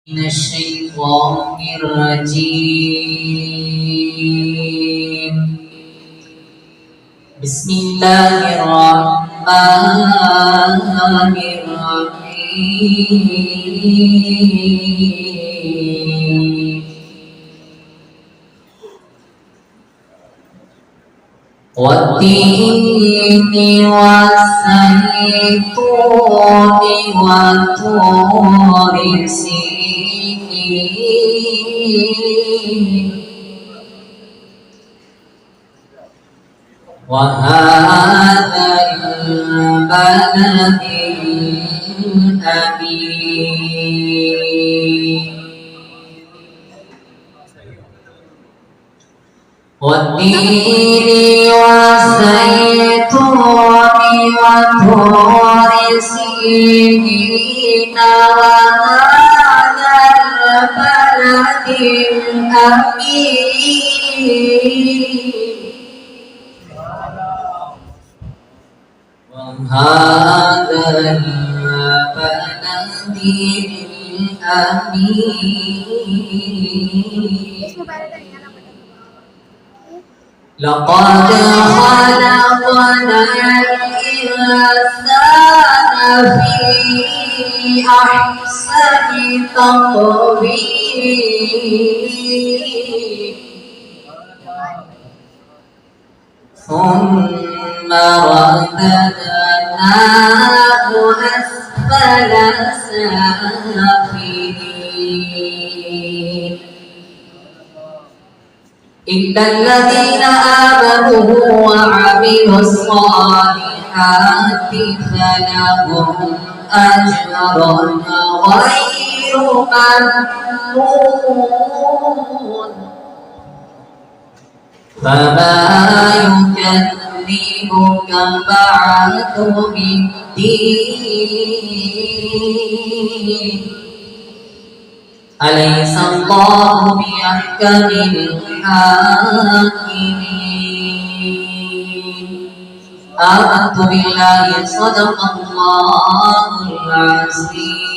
من الشيطان الرجيم. بسم الله الرحمن الرحيم. والتين والزيتون وطور سينين وهذا البلد الأمين. والتين والزيتون وطور سينين وهذا البلد الأمين. وهذا البلد الأمين. لقد خلقنا الإنسان في أحسن تقويم ثم رددناه أسفل سافلين إلا الذين آمنوا وعملوا الصالحات فلهم أجر غير ممنون. فما يكذبك بعد بالدين أليس الله بأحكم الحاكمين. آمنت بالله صدق الله العظيم.